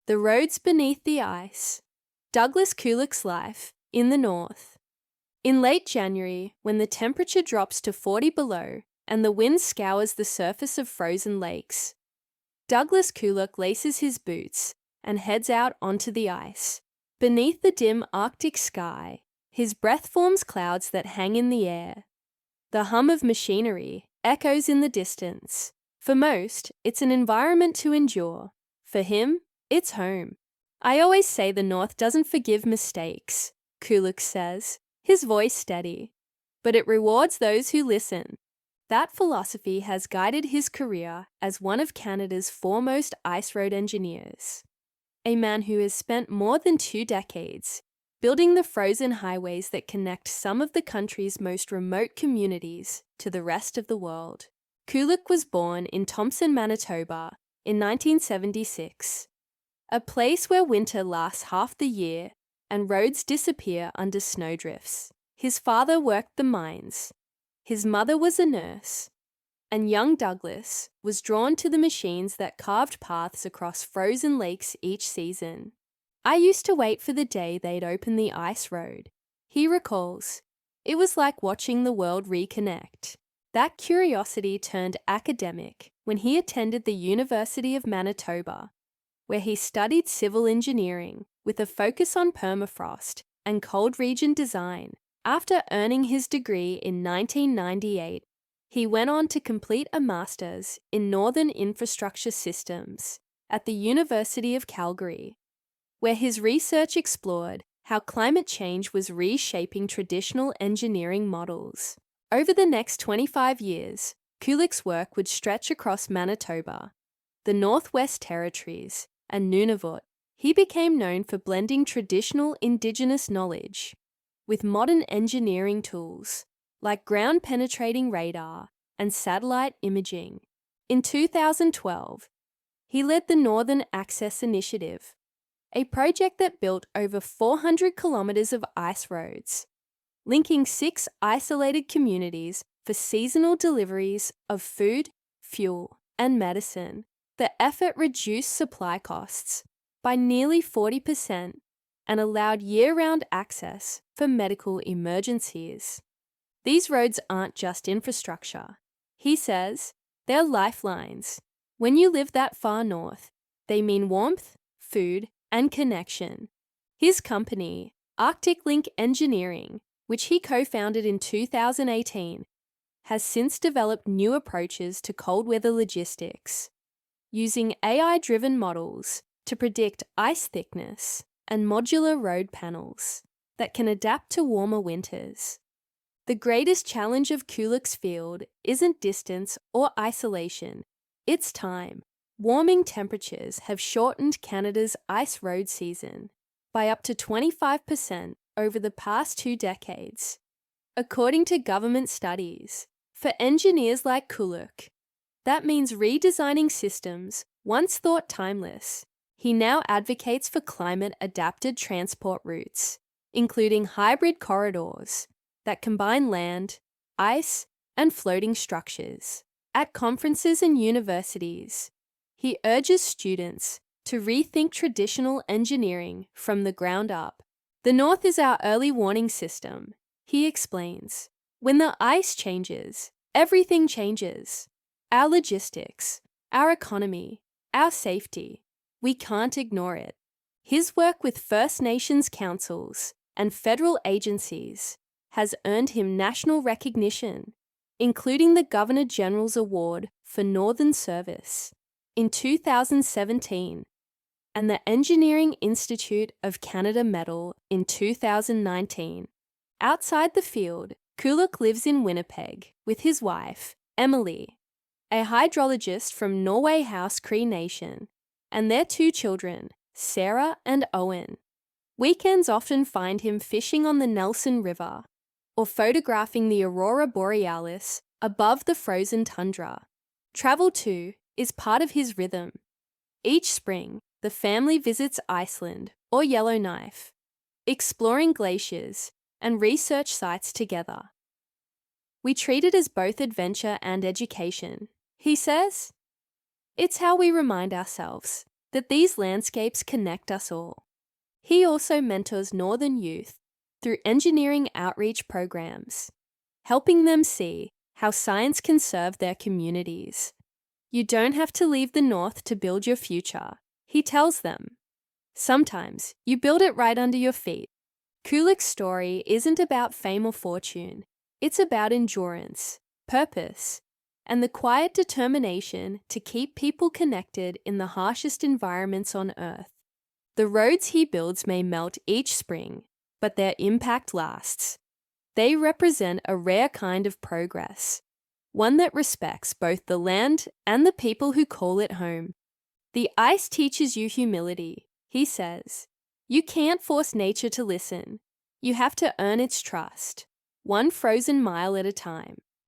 The Roads Beneath the Ice. Douglas Kuluk's life in the north. In late January, when the temperature drops to 40 below and the wind scours the surface of frozen lakes, Douglas Kuluk laces his boots and heads out onto the ice. Beneath the dim Arctic sky, his breath forms clouds that hang in the air. The hum of machinery echoes in the distance. For most, it's an environment to endure. For him, it's home. I always say the North doesn't forgive mistakes, Kuluk says, his voice steady. But it rewards those who listen. That philosophy has guided his career as one of Canada's foremost ice road engineers. A man who has spent more than 2 decades building the frozen highways that connect some of the country's most remote communities to the rest of the world. Kuluk was born in Thompson, Manitoba in 1976, a place where winter lasts half the year and roads disappear under snowdrifts. His father worked the mines. His mother was a nurse. And young Douglas was drawn to the machines that carved paths across frozen lakes each season. I used to wait for the day they'd open the ice road. He recalls, it was like watching the world reconnect. That curiosity turned academic when he attended the University of Manitoba, where he studied civil engineering with a focus on permafrost and cold region design. After earning his degree in 1998, he went on to complete a master's in Northern Infrastructure Systems at the University of Calgary, where his research explored how climate change was reshaping traditional engineering models. Over the next 25 years, Kuluk's work would stretch across Manitoba, the Northwest Territories, and Nunavut. He became known for blending traditional Indigenous knowledge with modern engineering tools like ground-penetrating radar and satellite imaging. In 2012, he led the Northern Access Initiative, a project that built over 400 kilometres of ice roads, linking 6 isolated communities for seasonal deliveries of food, fuel, and medicine. The effort reduced supply costs by nearly 40% and allowed year-round access for medical emergencies. These roads aren't just infrastructure. He says they're lifelines. When you live that far north, they mean warmth, food, and connection. His company, Arctic Link Engineering, which he co-founded in 2018, has since developed new approaches to cold weather logistics, using AI-driven models to predict ice thickness and modular road panels that can adapt to warmer winters. The greatest challenge of Kuluk's field isn't distance or isolation, it's time. Warming temperatures have shortened Canada's ice road season by up to 25% over the past 2 decades, according to government studies. For engineers like Kuluk, that means redesigning systems once thought timeless. He now advocates for climate-adapted transport routes, including hybrid corridors that combine land, ice, and floating structures. At conferences and universities, he urges students to rethink traditional engineering from the ground up. The North is our early warning system, he explains. When the ice changes, everything changes. Our logistics, our economy, our safety. We can't ignore it. His work with First Nations councils and federal agencies has earned him national recognition, including the Governor-General's Award for Northern Service in 2017 and the Engineering Institute of Canada Medal in 2019. Outside the field, Kuluk lives in Winnipeg with his wife, Emily, a hydrologist from Norway House Cree Nation, and their 2 children, Sarah and Owen. Weekends often find him fishing on the Nelson River or photographing the aurora borealis above the frozen tundra. Travel, too, is part of his rhythm. Each spring, the family visits Iceland or Yellowknife, exploring glaciers and research sites together. We treat it as both adventure and education, he says. It's how we remind ourselves that these landscapes connect us all. He also mentors Northern youth through engineering outreach programs, helping them see how science can serve their communities. You don't have to leave the North to build your future, he tells them. Sometimes you build it right under your feet. Kuluk's story isn't about fame or fortune. It's about endurance, purpose, and the quiet determination to keep people connected in the harshest environments on Earth. The roads he builds may melt each spring, but their impact lasts. They represent a rare kind of progress, one that respects both the land and the people who call it home. The ice teaches you humility, he says. You can't force nature to listen. You have to earn its trust, one frozen mile at a time.